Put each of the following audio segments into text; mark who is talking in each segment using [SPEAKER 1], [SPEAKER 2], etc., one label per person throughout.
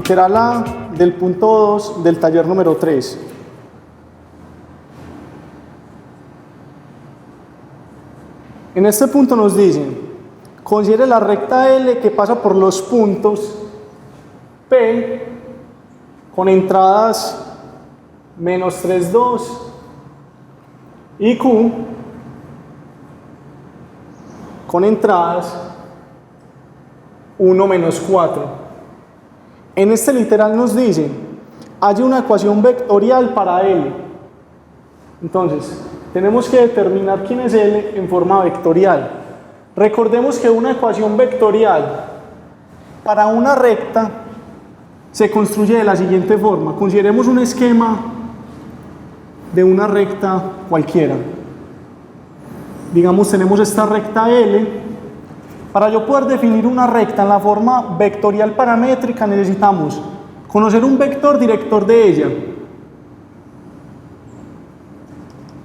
[SPEAKER 1] literal A del punto 2 del taller número 3. En este punto nos dicen, considere la recta L que pasa por los puntos P con entradas menos 3, 2 y Q con entradas 1, menos 4. En este literal nos dicen, hay una ecuación vectorial para L. Entonces, tenemos que determinar quién es L en forma vectorial. Recordemos que una ecuación vectorial para una recta se construye de la siguiente forma. Consideremos un esquema de una recta cualquiera. Digamos, tenemos esta recta L. Para yo poder definir una recta en la forma vectorial paramétrica necesitamos conocer un vector director de ella.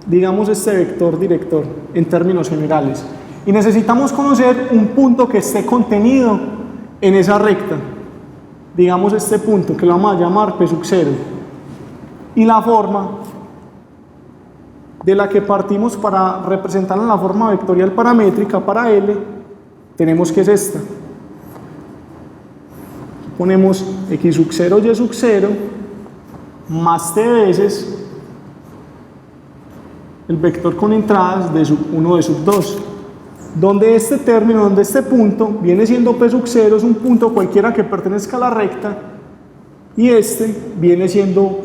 [SPEAKER 1] Digamos este vector director en términos generales. Y necesitamos conocer un punto que esté contenido en esa recta. Digamos este punto que lo vamos a llamar P sub 0. Y la forma de la que partimos para representarla en la forma vectorial paramétrica para L, tenemos que es esta. Ponemos X sub 0, Y sub 0, más T veces el vector con entradas de sub 1 de sub 2, donde este término, donde este punto viene siendo P sub 0, es un punto cualquiera que pertenezca a la recta, y este viene siendo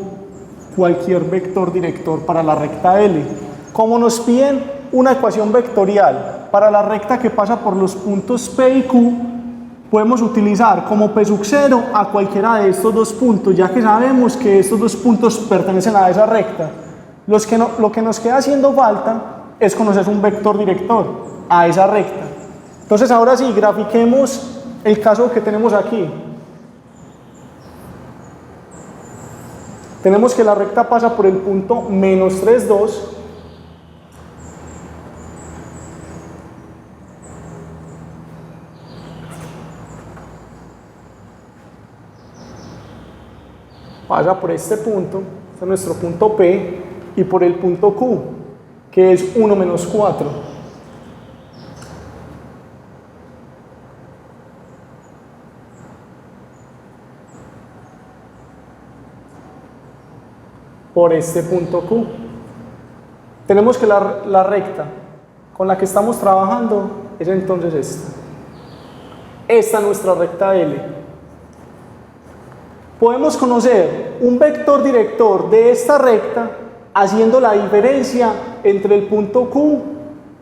[SPEAKER 1] cualquier vector director para la recta L. Como nos piden una ecuación vectorial para la recta que pasa por los puntos P y Q, podemos utilizar como P sub 0 a cualquiera de estos dos puntos, ya que sabemos que estos dos puntos pertenecen a esa recta. Lo que nos queda haciendo falta es conocer un vector director a esa recta. Entonces ahora sí, grafiquemos el caso que tenemos aquí. Tenemos que la recta pasa por el punto menos 3, 2. Pasa por este punto, este es nuestro punto P, y por el punto Q, que es 1 menos 4. Por este punto Q. Tenemos que la recta con la que estamos trabajando es entonces esta. Esta es nuestra recta L. Podemos conocer un vector director de esta recta haciendo la diferencia entre el punto Q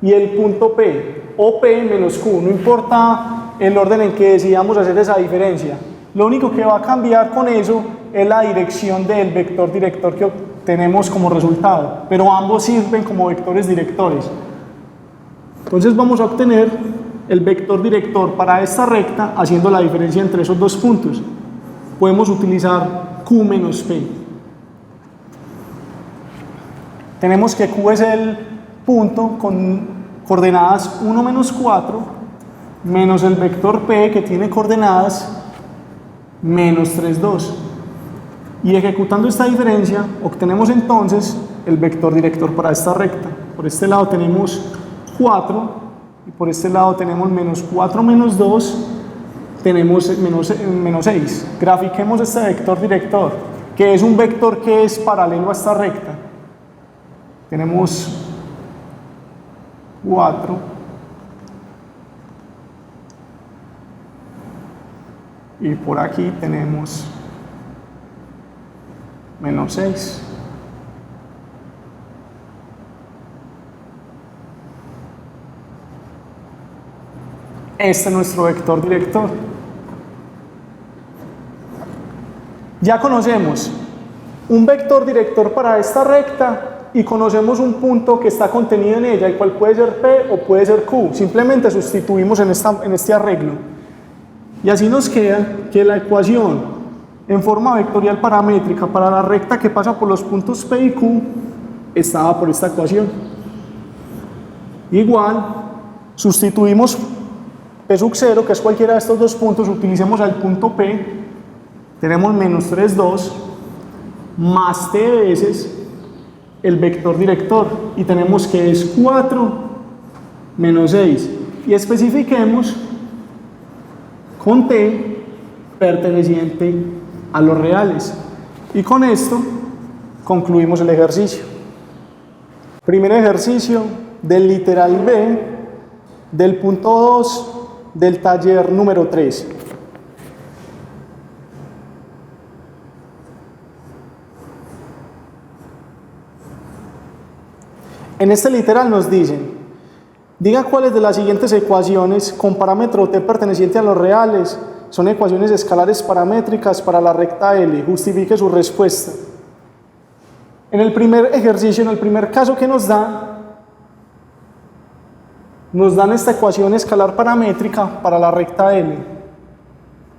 [SPEAKER 1] y el punto P, o P menos Q, no importa el orden en que decidamos hacer esa diferencia. Lo único que va a cambiar con eso es la dirección del vector director que obtenemos como resultado, pero ambos sirven como vectores directores. Entonces vamos a obtener el vector director para esta recta haciendo la diferencia entre esos dos puntos. Podemos utilizar Q menos P. Tenemos que Q es el punto con coordenadas 1 menos 4 menos el vector P que tiene coordenadas menos 3, 2. Y ejecutando esta diferencia obtenemos entonces el vector director para esta recta. Por este lado tenemos 4 y por este lado tenemos menos 4 menos 2, tenemos menos 6. Grafiquemos este vector director, que es un vector que es paralelo a esta recta. Tenemos 4 y por aquí tenemos menos 6. Este es nuestro vector director. Ya conocemos un vector director para esta recta y conocemos un punto que está contenido en ella, el cual puede ser P o puede ser Q. Simplemente sustituimos en este arreglo. Y así nos queda que la ecuación en forma vectorial paramétrica para la recta que pasa por los puntos P y Q estaba por esta ecuación. Igual, sustituimos P sub 0, que es cualquiera de estos dos puntos, utilicemos al punto P, tenemos menos 3, 2, más t veces el vector director, y tenemos que es 4 menos 6, y especifiquemos con t perteneciente a los reales. Y con esto concluimos el ejercicio. Primer ejercicio del literal B del punto 2 del taller número 3. En este literal nos dicen, diga cuáles de las siguientes ecuaciones con parámetro t perteneciente a los reales son ecuaciones escalares paramétricas para la recta L. Justifique su respuesta. En el primer ejercicio, en el primer caso que nos dan esta ecuación escalar paramétrica para la recta L.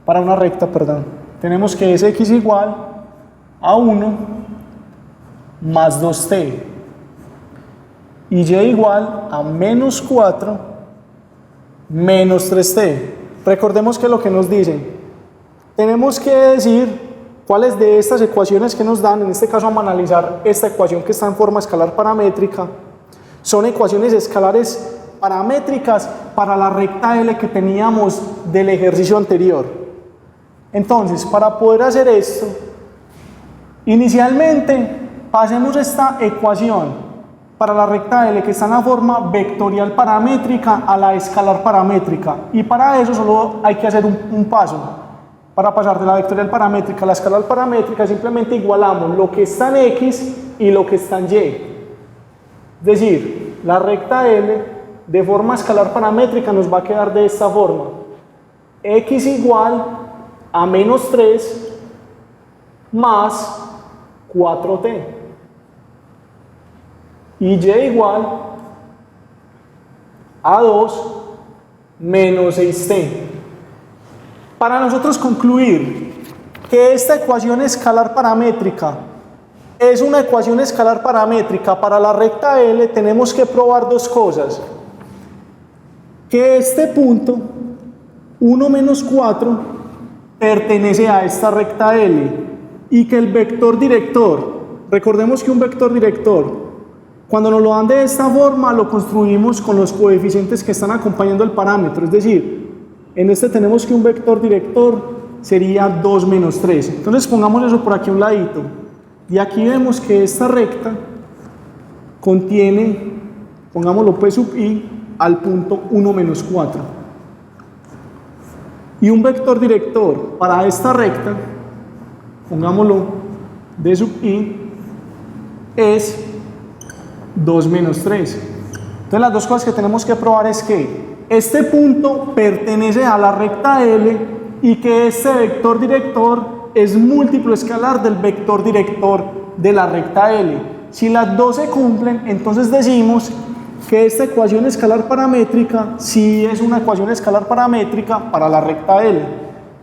[SPEAKER 1] Para una recta, perdón. Tenemos que es x igual a 1 más 2t. Y y igual a menos 4 menos 3t. Recordemos que lo que nos dicen, tenemos que decir cuáles de estas ecuaciones que nos dan, en este caso vamos a analizar esta ecuación que está en forma escalar paramétrica, son ecuaciones escalares paramétricas para la recta L que teníamos del ejercicio anterior. Entonces, para poder hacer esto, inicialmente pasemos esta ecuación para la recta L que está en la forma vectorial paramétrica a la escalar paramétrica, y para eso solo hay que hacer un paso. Para pasar de la vectorial paramétrica a la escalar paramétrica simplemente igualamos lo que está en x y lo que está en y. Es decir, la recta L de forma escalar paramétrica nos va a quedar de esta forma: x igual a menos 3 más 4t. Y y igual a 2 menos 6t. Para nosotros concluir que esta ecuación escalar paramétrica es una ecuación escalar paramétrica para la recta L, tenemos que probar dos cosas: que este punto 1 menos 4 pertenece a esta recta L, y que el vector director, recordemos que un vector director, cuando nos lo dan de esta forma, lo construimos con los coeficientes que están acompañando el parámetro. Es decir, en este tenemos que un vector director sería 2 menos 3. Entonces pongamos eso por aquí a un ladito. Y aquí vemos que esta recta contiene, pongámoslo P sub i, al punto 1 menos 4. Y un vector director para esta recta, pongámoslo D sub i, es 2 menos 3. Entonces las dos cosas que tenemos que probar es que este punto pertenece a la recta L y que este vector director es múltiplo escalar del vector director de la recta L. Si las dos se cumplen, entonces decimos que esta ecuación escalar paramétrica sí es una ecuación escalar paramétrica para la recta L.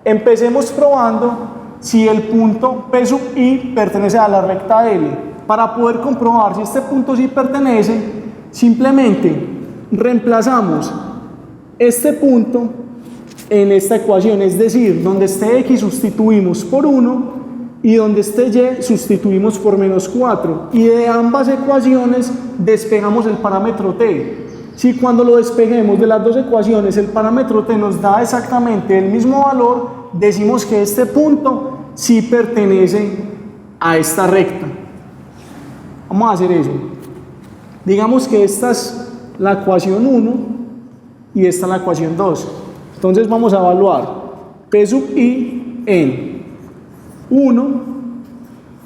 [SPEAKER 1] Empecemos probando si el punto P sub i pertenece a la recta L. Para poder comprobar si este punto sí pertenece, simplemente reemplazamos este punto en esta ecuación, es decir, donde esté x sustituimos por 1 y donde esté y sustituimos por menos 4, y de ambas ecuaciones despejamos el parámetro t. Si cuando lo despejemos de las dos ecuaciones el parámetro t nos da exactamente el mismo valor, decimos que este punto sí pertenece a esta recta. Vamos a hacer eso. Digamos que esta es la ecuación 1 y esta es la ecuación 2. Entonces vamos a evaluar P sub i en 1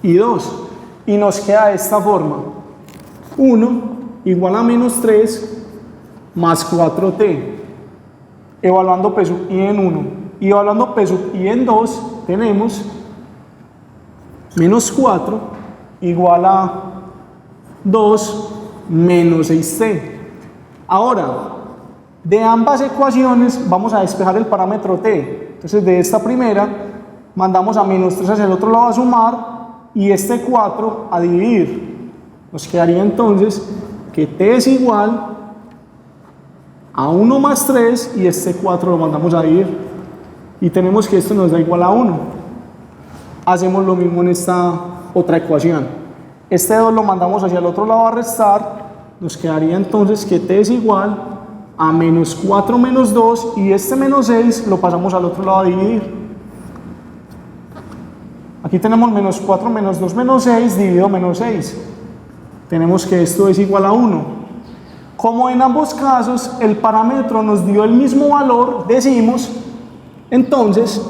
[SPEAKER 1] y 2. Y nos queda de esta forma: 1 igual a menos 3 más 4t. Evaluando P sub i en 1 y evaluando P sub i en 2, tenemos menos 4 igual a 2 menos 6t. Ahora, de ambas ecuaciones vamos a despejar el parámetro t. Entonces de esta primera mandamos a menos 3 hacia el otro lado a sumar y este 4 a dividir. Nos quedaría entonces que t es igual a 1 más 3 y este 4 lo mandamos a dividir. Y tenemos que esto nos da igual a 1. hacemos lo mismo en esta otra ecuación. Este 2 lo mandamos hacia el otro lado a restar, nos quedaría entonces que t es igual a menos 4 menos 2 y este menos 6 lo pasamos al otro lado a dividir. Aquí tenemos menos 4 menos 2 menos 6 dividido menos 6. Tenemos que esto es igual a 1. Como en ambos casos el parámetro nos dio el mismo valor, decimos entonces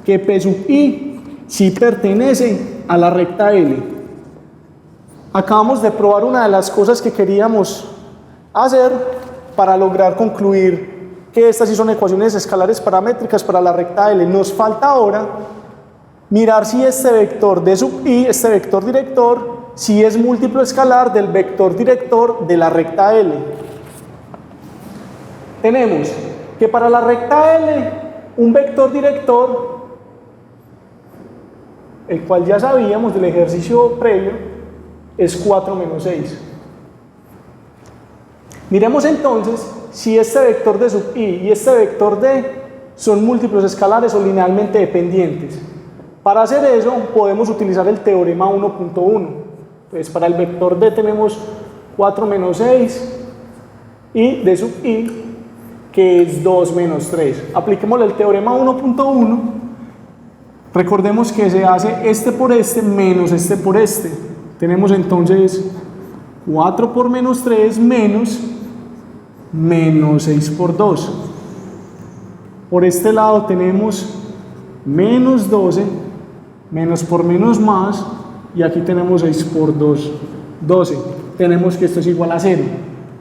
[SPEAKER 1] que P sub i sí pertenece a la recta L. Acabamos de probar una de las cosas que queríamos hacer para lograr concluir que estas sí son ecuaciones escalares paramétricas para la recta L. Nos falta ahora mirar si este vector d sub i, este vector director, si es múltiplo escalar del vector director de la recta L. Tenemos que para la recta L, un vector director, el cual ya sabíamos del ejercicio previo, es 4 menos 6. Miremos entonces si este vector d sub i y este vector d son múltiplos escalares o linealmente dependientes. Para hacer eso podemos utilizar el teorema 1.1. Pues para el vector d tenemos 4 menos 6 y d sub i que es 2 menos 3. Apliquémosle el teorema 1.1. Recordemos que se hace este por este menos este por este. Tenemos entonces 4 por menos 3 menos 6 por 2. Por este lado tenemos menos 12, menos por menos más, y aquí tenemos 6 por 2, 12. Tenemos que esto es igual a 0.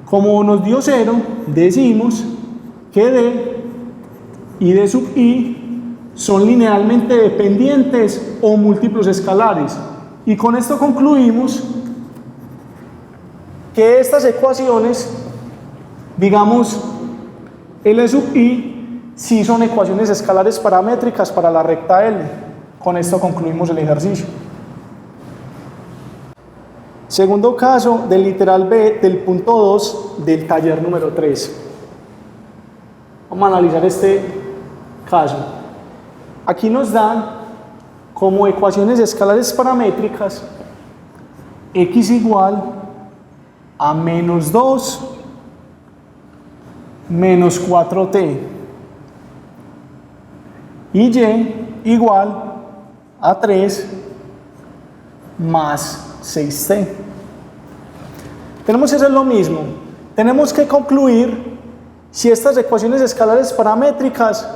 [SPEAKER 1] Como nos dio 0, decimos que d y d sub i son linealmente dependientes o múltiplos escalares. Y con esto concluimos que estas ecuaciones, digamos, L sub i, sí son ecuaciones escalares paramétricas para la recta L. Con esto concluimos el ejercicio. Segundo caso del literal B del punto 2 del taller número 3. Vamos a analizar este caso. Aquí nos dan como ecuaciones escalares paramétricas x igual a menos 2 menos 4t y y igual a 3 más 6t. Tenemos que hacer lo mismo. Tenemos que concluir si estas ecuaciones escalares paramétricas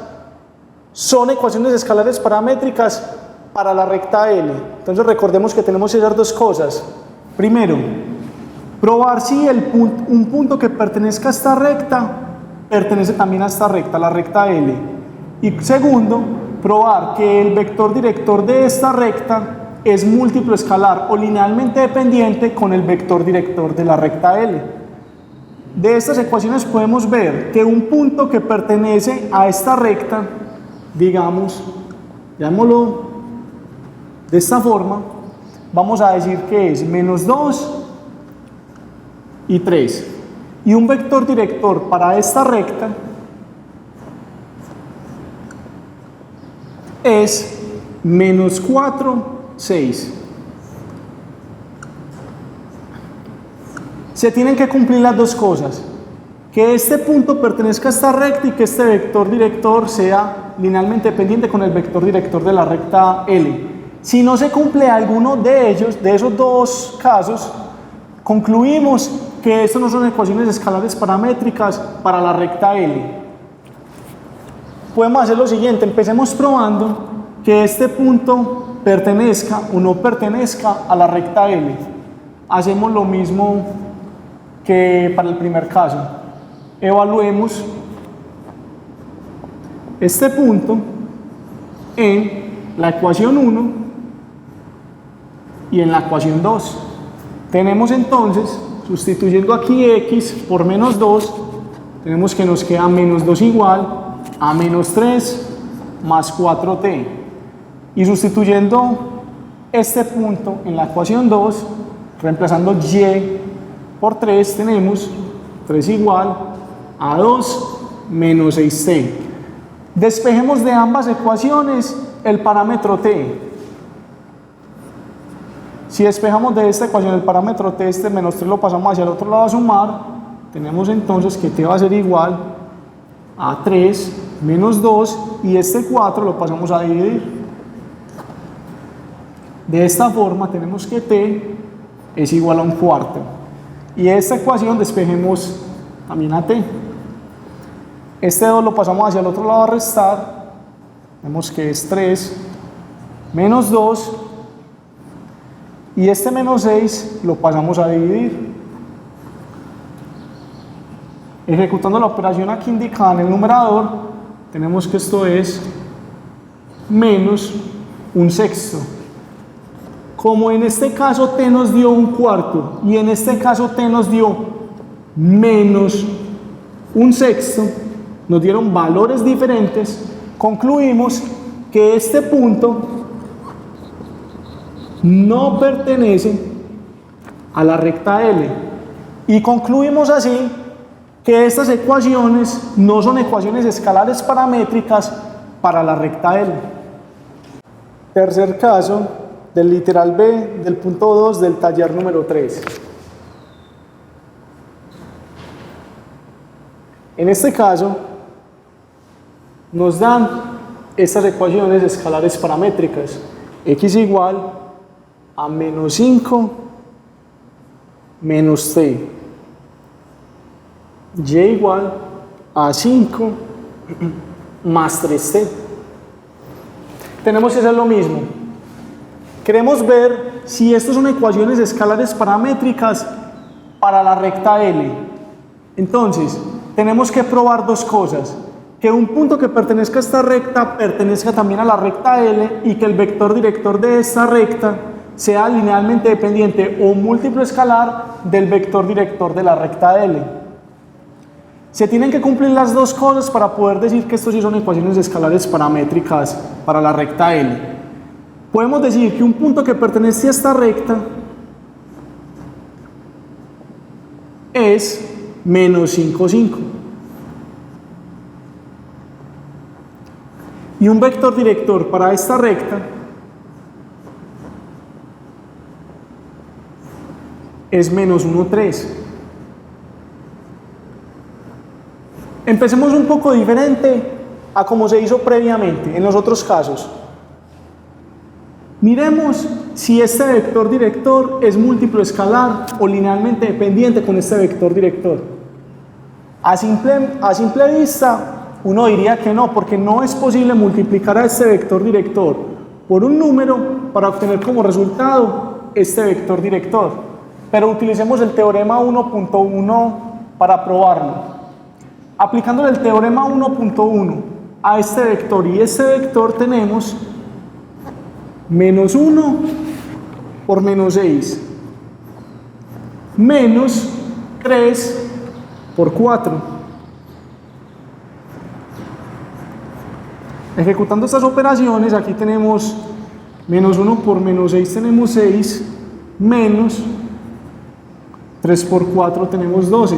[SPEAKER 1] son ecuaciones escalares paramétricas para la recta L. Entonces recordemos que tenemos que hacer dos cosas. Primero, probar si un punto que pertenezca a esta recta pertenece también a esta recta, la recta L. Y segundo, probar que el vector director de esta recta es múltiplo escalar o linealmente dependiente con el vector director de la recta L. De estas ecuaciones podemos ver que un punto que pertenece a esta recta, digamos, llamémoslo de esta forma, vamos a decir que es menos 2 y 3. Y un vector director para esta recta es menos 4, 6. Se tienen que cumplir las dos cosas: que este punto pertenezca a esta recta y que este vector director sea linealmente dependiente con el vector director de la recta L. Si no se cumple alguno de ellos, de esos dos casos, concluimos que estos no son ecuaciones escalares paramétricas para la recta L. Podemos hacer lo siguiente: empecemos probando que este punto pertenezca o no pertenezca a la recta L. Hacemos lo mismo que para el primer caso. Evaluemos este punto en la ecuación 1 y en la ecuación 2. Tenemos entonces, sustituyendo aquí x por menos 2, tenemos que nos queda menos 2 igual a menos 3 más 4t. Y sustituyendo este punto en la ecuación 2, reemplazando y por 3, tenemos 3 igual a 2 menos 6t. Despejemos de ambas ecuaciones el parámetro t. Si despejamos de esta ecuación el parámetro t, este menos 3 lo pasamos hacia el otro lado a sumar, tenemos entonces que t va a ser igual a 3 menos 2 y este 4 lo pasamos a dividir. De esta forma tenemos que t es igual a 1/4. Y esta ecuación despejemos también a t. Este 2 lo pasamos hacia el otro lado a restar. Vemos que es 3 menos 2. Y este menos 6 lo pasamos a dividir. Ejecutando la operación aquí indicada en el numerador, tenemos que esto es menos 1/6. Como en este caso t nos dio 1/4 y en este caso t nos dio menos 1/6, nos dieron valores diferentes, concluimos que este punto no pertenece a la recta L y concluimos así que estas ecuaciones no son ecuaciones escalares paramétricas para la recta L. Tercer caso del literal B del punto 2 del taller número 3. En este caso nos dan estas ecuaciones escalares paramétricas: x igual a menos 5 menos t, y igual a 5 más 3t. Tenemos que hacer lo mismo. Queremos ver si estas son ecuaciones escalares paramétricas para la recta L. Entonces, tenemos que probar dos cosas: que un punto que pertenezca a esta recta pertenezca también a la recta L y que el vector director de esta recta sea linealmente dependiente o múltiplo escalar del vector director de la recta L. Se tienen que cumplir las dos cosas para poder decir que estos sí son ecuaciones escalares paramétricas para la recta L. Podemos decir que un punto que pertenece a esta recta es menos 5, 5. Y un vector director para esta recta es menos 1, 3. Empecemos un poco diferente a como se hizo previamente en los otros casos. Miremos si este vector director es múltiplo escalar o linealmente dependiente con este vector director. A simple vista, uno diría que no, porque no es posible multiplicar a este vector director por un número para obtener como resultado este vector director. Pero utilicemos el teorema 1.1 para probarlo. Aplicándole el teorema 1.1 a este vector y este vector tenemos menos 1 por menos 6 menos 3 por 4. Ejecutando estas operaciones, aquí tenemos menos 1 por menos 6 tenemos 6 menos 3 por 4 tenemos 12.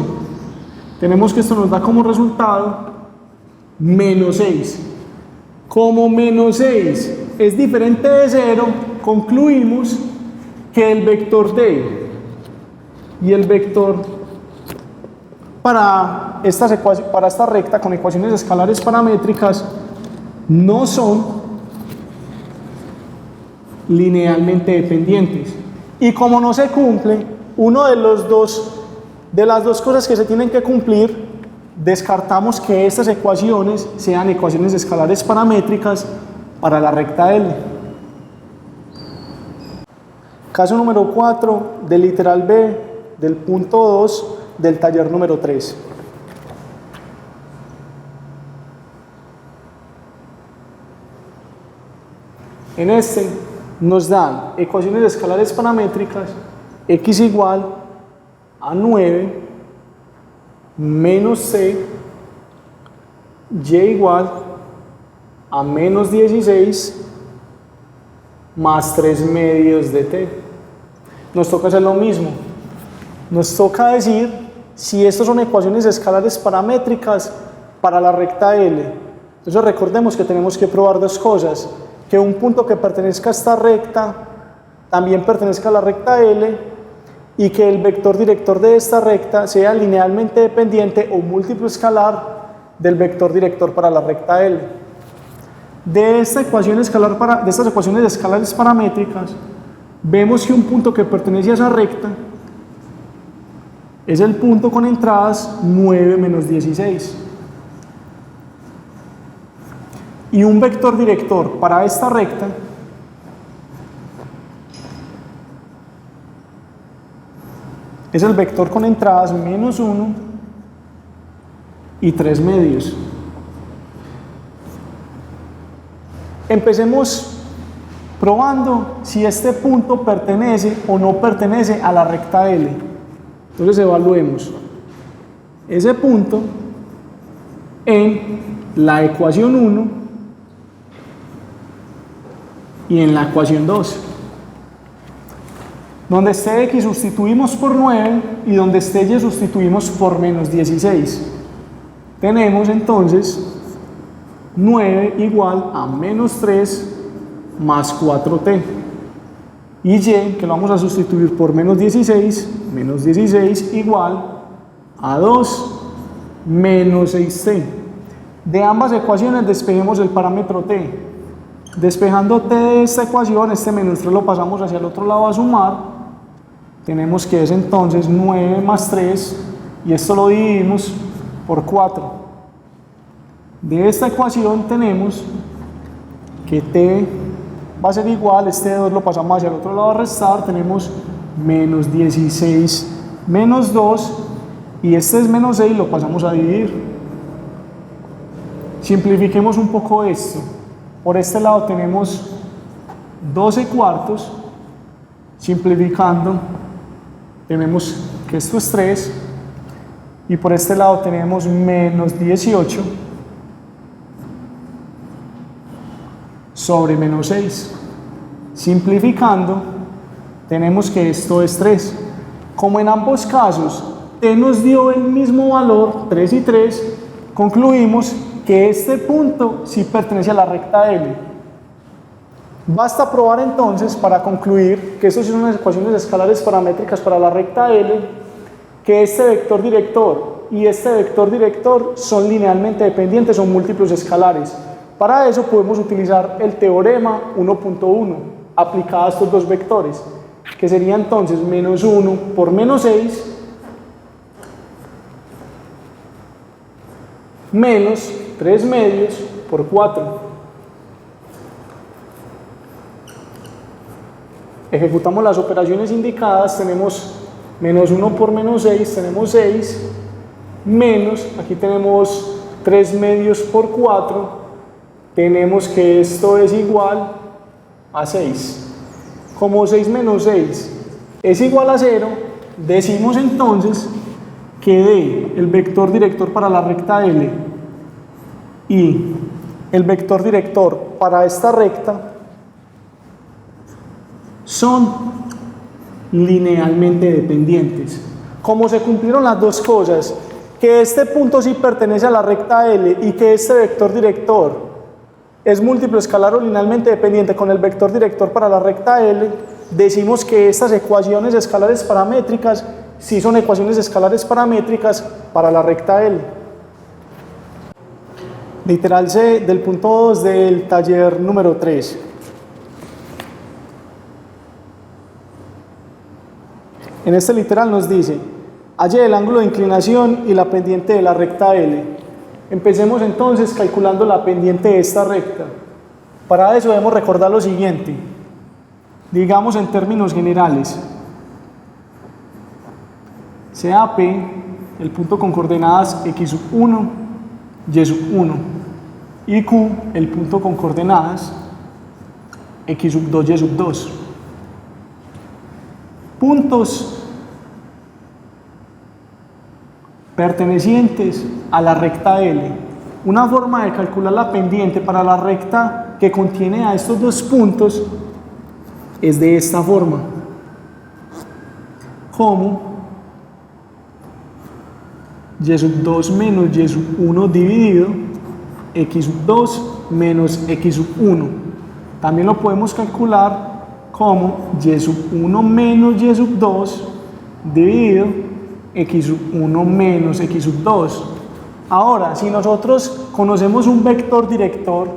[SPEAKER 1] Tenemos que esto nos da como resultado menos 6. Como menos 6 es diferente de 0, concluimos que el vector D y el vector para esta recta con ecuaciones escalares paramétricas no son linealmente dependientes. Y como no se cumple uno de las dos cosas que se tienen que cumplir, descartamos que estas ecuaciones sean ecuaciones escalares paramétricas para la recta L. Caso número 4 del literal B del punto 2 del taller número 3. En este nos dan ecuaciones escalares paramétricas: x igual a 9 menos c, y igual a menos 16 más 3 medios de t. Nos toca hacer lo mismo. Nos toca decir si estas son ecuaciones escalares paramétricas para la recta L. Entonces recordemos que tenemos que probar dos cosas: que un punto que pertenezca a esta recta también pertenezca a la recta L y que el vector director de esta recta sea linealmente dependiente o múltiplo escalar del vector director para la recta L. De estas ecuaciones escalares paramétricas, vemos que un punto que pertenece a esa recta es el punto con entradas 9 menos 16. Y un vector director para esta recta es el vector con entradas menos 1 y 3 medios. Empecemos probando si este punto pertenece o no pertenece a la recta L. Entonces evaluemos ese punto en la ecuación 1 y en la ecuación 2. Donde esté x sustituimos por 9 y donde esté y sustituimos por menos 16. Tenemos entonces 9 igual a menos 3 más 4t. Y y, que lo vamos a sustituir por menos 16 igual a 2 menos 6t. De ambas ecuaciones despejemos el parámetro t. Despejando t de esta ecuación, este menos 3 lo pasamos hacia el otro lado a sumar. Tenemos que es entonces 9 más 3 y esto lo dividimos por 4. De esta ecuación tenemos que t va a ser igual, este 2 lo pasamos hacia el otro lado a restar, tenemos menos 16 menos 2 y este es menos 6, lo pasamos a dividir. Simplifiquemos un poco esto. Por este lado tenemos 12 cuartos, simplificando tenemos que esto es 3 y por este lado tenemos menos 18 sobre menos 6. Simplificando, tenemos que esto es 3. Como en ambos casos t nos dio el mismo valor, 3 y 3, concluimos que este punto sí pertenece a la recta L. Basta probar entonces para concluir que estas son unas ecuaciones escalares paramétricas para la recta L, que este vector director y este vector director son linealmente dependientes, son múltiplos escalares. Para eso podemos utilizar el teorema 1.1 aplicado a estos dos vectores, que sería entonces menos 1 por menos 6 menos 3 medios por 4. Ejecutamos las operaciones indicadas, tenemos menos 1 por menos 6, tenemos 6, menos, aquí tenemos 3 medios por 4, tenemos que esto es igual a 6. Como 6 menos 6 es igual a 0, decimos entonces que D, el vector director para la recta L, y el vector director para esta recta son linealmente dependientes. Como se cumplieron las dos cosas, que este punto sí pertenece a la recta L y que este vector director es múltiplo escalar o linealmente dependiente con el vector director para la recta L, decimos que estas ecuaciones escalares paramétricas sí son ecuaciones escalares paramétricas para la recta L. Literal C del punto 2 del taller número 3. En este literal nos dice, halle el ángulo de inclinación y la pendiente de la recta L. Empecemos entonces calculando la pendiente de esta recta. Para eso debemos recordar lo siguiente. Digamos en términos generales, sea P el punto con coordenadas x1, y1, y Q el punto con coordenadas x2, y2. Puntos pertenecientes a la recta L. Una forma de calcular la pendiente para la recta que contiene a estos dos puntos es de esta forma, como y2 menos y1 dividido x2 menos x1. También lo podemos calcular como y sub 1 menos y sub 2 dividido x sub 1 menos x sub 2. Ahora, si nosotros conocemos un vector director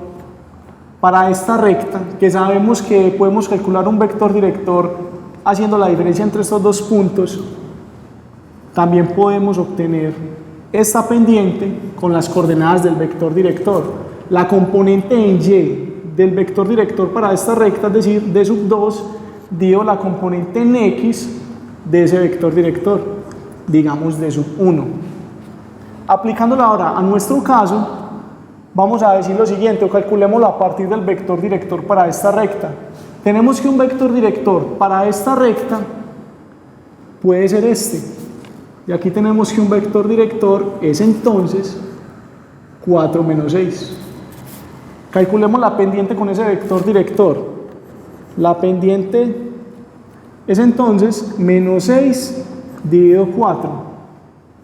[SPEAKER 1] para esta recta, que sabemos que podemos calcular un vector director haciendo la diferencia entre estos dos puntos, también podemos obtener esta pendiente con las coordenadas del vector director. La componente en y del vector director para esta recta, es decir, d sub 2, dio la componente en x de ese vector director, digamos d sub 1. Aplicándola ahora a nuestro caso, vamos a decir lo siguiente, o calculémoslo a partir del vector director para esta recta. Tenemos que un vector director para esta recta puede ser este. Y aquí tenemos que un vector director es entonces 4 menos 6. Calculemos la pendiente con ese vector director. La pendiente es entonces menos 6 dividido 4,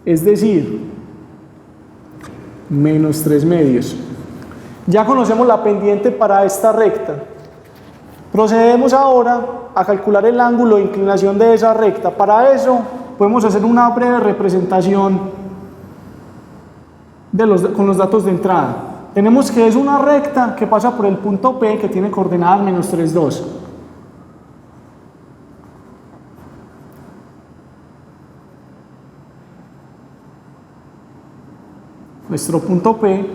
[SPEAKER 1] es decir, menos 3 medios. Ya conocemos la pendiente para esta recta. Procedemos ahora a calcular el ángulo de inclinación de esa recta. Para eso podemos hacer una breve representación con los datos de entrada. Tenemos que es una recta que pasa por el punto P, que tiene coordenadas menos 3, 2. Nuestro punto P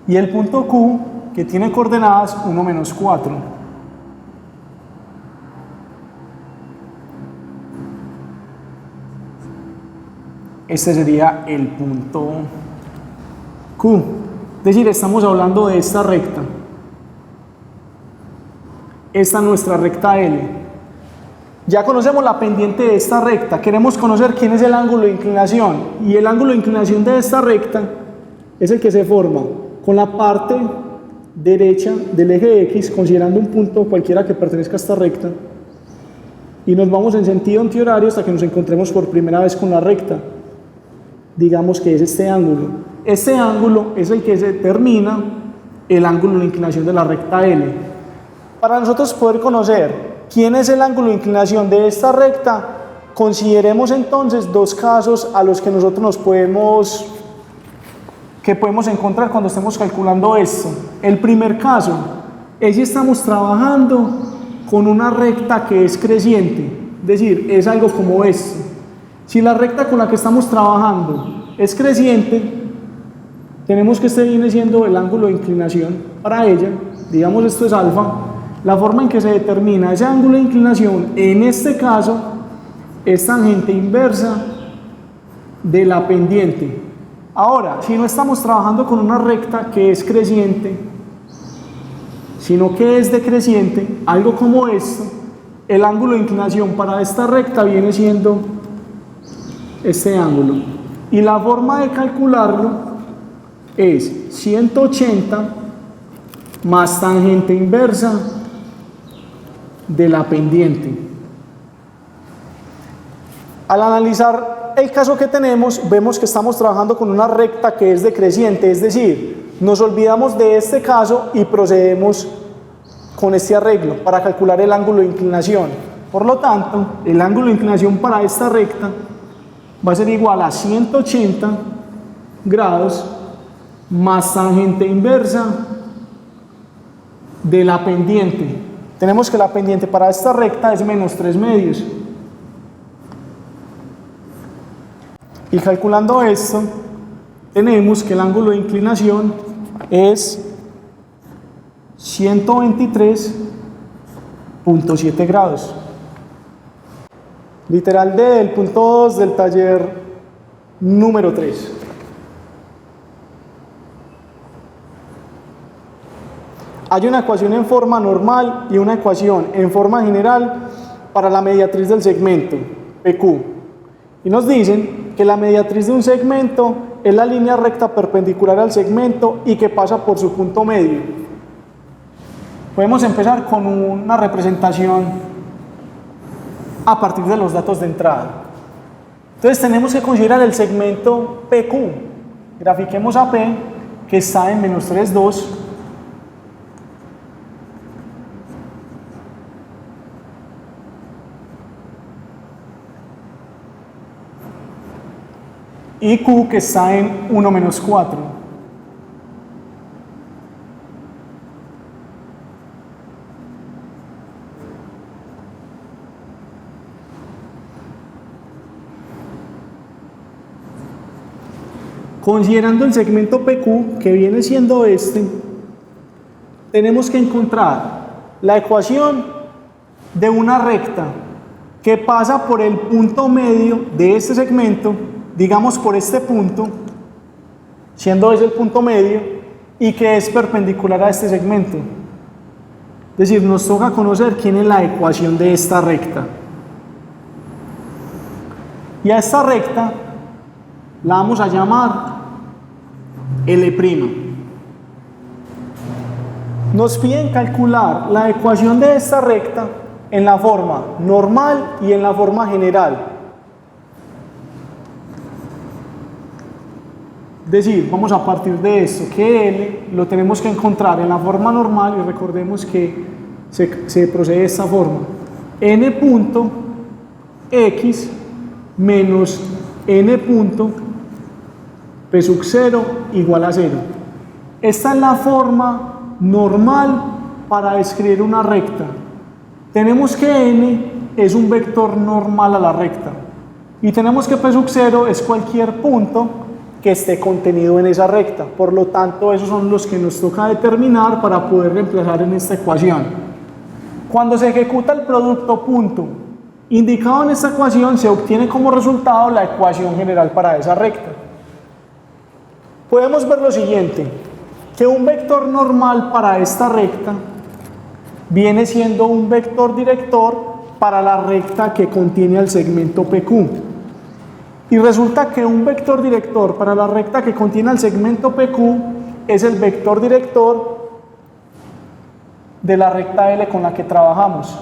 [SPEAKER 1] y el punto Q, que tiene coordenadas 1, menos 4. Este sería el punto Q. Es decir, estamos hablando de esta recta. Esta es nuestra recta L. Ya conocemos la pendiente de esta recta. Queremos conocer quién es el ángulo de inclinación. Y el ángulo de inclinación de esta recta es el que se forma con la parte derecha del eje X, considerando un punto cualquiera que pertenezca a esta recta. Y nos vamos en sentido antihorario hasta que nos encontremos por primera vez con la recta. Digamos que es este ángulo. Este ángulo es el que determina el ángulo de inclinación de la recta L. Para nosotros poder conocer quién es el ángulo de inclinación de esta recta, consideremos entonces dos casos a los que nosotros podemos encontrar cuando estemos calculando esto. El primer caso es si estamos trabajando con una recta que es creciente, es decir, es algo como esto. Si la recta con la que estamos trabajando es creciente, tenemos que este viene siendo el ángulo de inclinación para ella, digamos esto es alfa. La forma en que se determina ese ángulo de inclinación, en este caso, es tangente inversa de la pendiente. Ahora, si no estamos trabajando con una recta que es creciente, sino que es decreciente, algo como esto, el ángulo de inclinación para esta recta viene siendo este ángulo. Y la forma de calcularlo es 180 más tangente inversa de la pendiente. Al analizar el caso que tenemos, vemos que estamos trabajando con una recta que es decreciente, es decir, nos olvidamos de este caso y procedemos con este arreglo para calcular el ángulo de inclinación. Por lo tanto, el ángulo de inclinación para esta recta va a ser igual a 180 grados más tangente inversa de la pendiente. Tenemos que la pendiente para esta recta es menos 3 medios. Y calculando esto, tenemos que el ángulo de inclinación es 123.7 grados. Literal del punto 2 del taller número 3. Hay una ecuación en forma normal y una ecuación en forma general para la mediatriz del segmento, PQ. Y nos dicen que la mediatriz de un segmento es la línea recta perpendicular al segmento y que pasa por su punto medio. Podemos empezar con una representación a partir de los datos de entrada. Entonces tenemos que considerar el segmento PQ. Grafiquemos a P, que está en menos 3, 2. y Q que está en 1 menos 4. Considerando el segmento PQ, que viene siendo este, tenemos que encontrar la ecuación de una recta que pasa por el punto medio de este segmento, digamos por este punto, siendo ese el punto medio, y que es perpendicular a este segmento. Es decir, nos toca conocer quién es la ecuación de esta recta. Y a esta recta la vamos a llamar L'. Nos piden calcular la ecuación de esta recta en la forma normal y en la forma general. Es decir, vamos a partir de esto, que L lo tenemos que encontrar en la forma normal, y recordemos que se procede de esta forma: n punto x menos n punto p sub 0 igual a 0. Esta es la forma normal para describir una recta. Tenemos que n es un vector normal a la recta y tenemos que p sub 0 es cualquier punto que esté contenido en esa recta. Por lo tanto, esos son los que nos toca determinar para poder reemplazar en esta ecuación. Cuando se ejecuta el producto punto indicado en esta ecuación, se obtiene como resultado la ecuación general para esa recta. Podemos ver lo siguiente, que un vector normal para esta recta viene siendo un vector director para la recta que contiene el segmento PQ. Y resulta que un vector director para la recta que contiene el segmento PQ es el vector director de la recta L con la que trabajamos.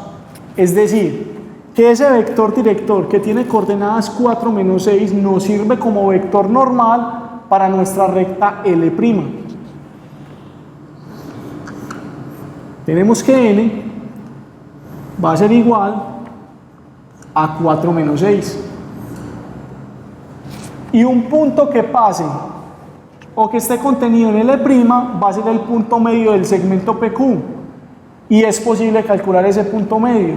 [SPEAKER 1] Es decir, que ese vector director que tiene coordenadas 4 menos 6 nos sirve como vector normal para nuestra recta L'. Tenemos que n va a ser igual a 4 menos 6. Y un punto que pase o que esté contenido en L' va a ser el punto medio del segmento PQ. Y es posible calcular ese punto medio.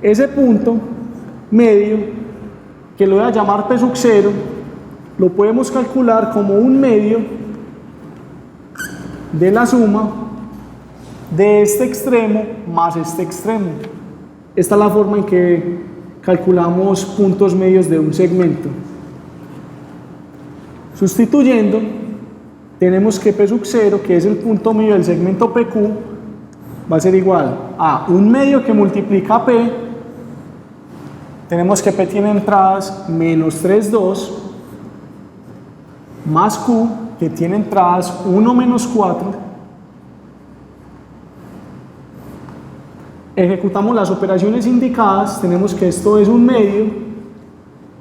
[SPEAKER 1] Ese punto medio, que lo voy a llamar P sub 0, lo podemos calcular como un medio de la suma de este extremo más este extremo. Esta es la forma en que calculamos puntos medios de un segmento. Sustituyendo, tenemos que P sub 0, que es el punto medio del segmento PQ, va a ser igual a un medio que multiplica P. Tenemos que P tiene entradas menos 3, 2, más Q, que tiene entradas 1 menos 4. Ejecutamos las operaciones indicadas, tenemos que esto es un medio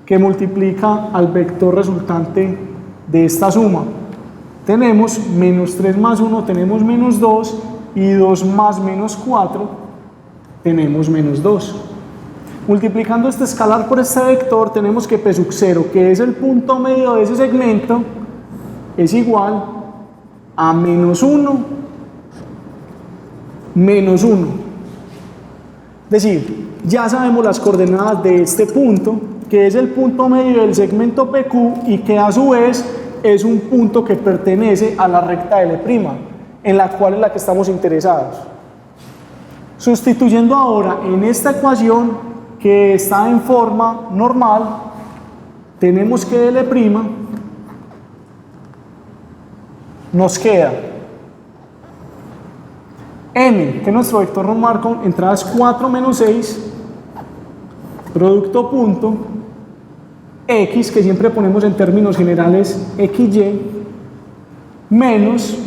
[SPEAKER 1] que multiplica al vector resultante de esta suma. Tenemos menos 3 más 1, tenemos menos 2, y 2 más menos 4, tenemos menos 2. Multiplicando este escalar por este vector, tenemos que P sub 0, que es el punto medio de ese segmento, es igual a menos 1, menos 1. Es decir, ya sabemos las coordenadas de este punto, que es el punto medio del segmento PQ y que a su vez es un punto que pertenece a la recta L', en la cual es la que estamos interesados. Sustituyendo ahora en esta ecuación, que está en forma normal, tenemos que L' nos queda n, que es nuestro vector normal con entradas 4 menos 6, producto punto, x, que siempre ponemos en términos generales xy, menos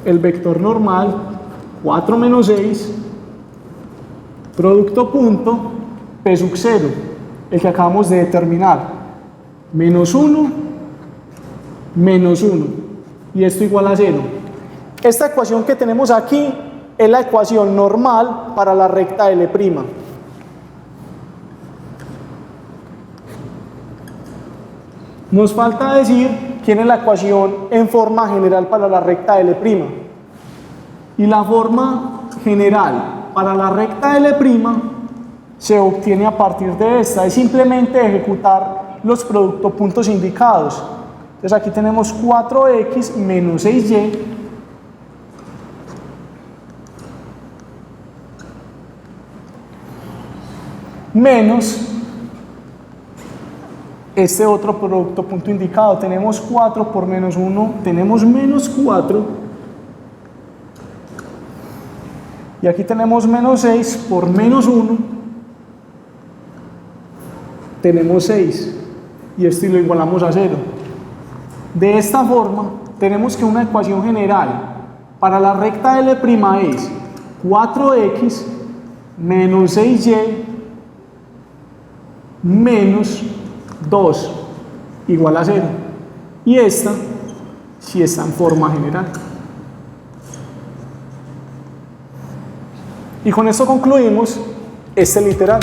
[SPEAKER 1] el vector normal 4 menos 6, producto punto, P sub 0, el que acabamos de determinar, menos 1, menos 1, y esto igual a 0. Esta ecuación que tenemos aquí es la ecuación normal para la recta L'. Nos falta decir quién es la ecuación en forma general para la recta L'. Y la forma general para la recta L' se obtiene a partir de esta. Es simplemente ejecutar los productos puntos indicados. Entonces aquí tenemos 4x menos 6y menos este otro producto punto indicado. Tenemos 4 por menos 1, tenemos menos 4. Y aquí tenemos menos 6 por menos 1, tenemos 6. Y esto lo igualamos a 0. De esta forma, tenemos que una ecuación general para la recta L' es 4x menos 6y menos 2 igual a 0. Y esta sí está en forma general. Y con esto concluimos este literal.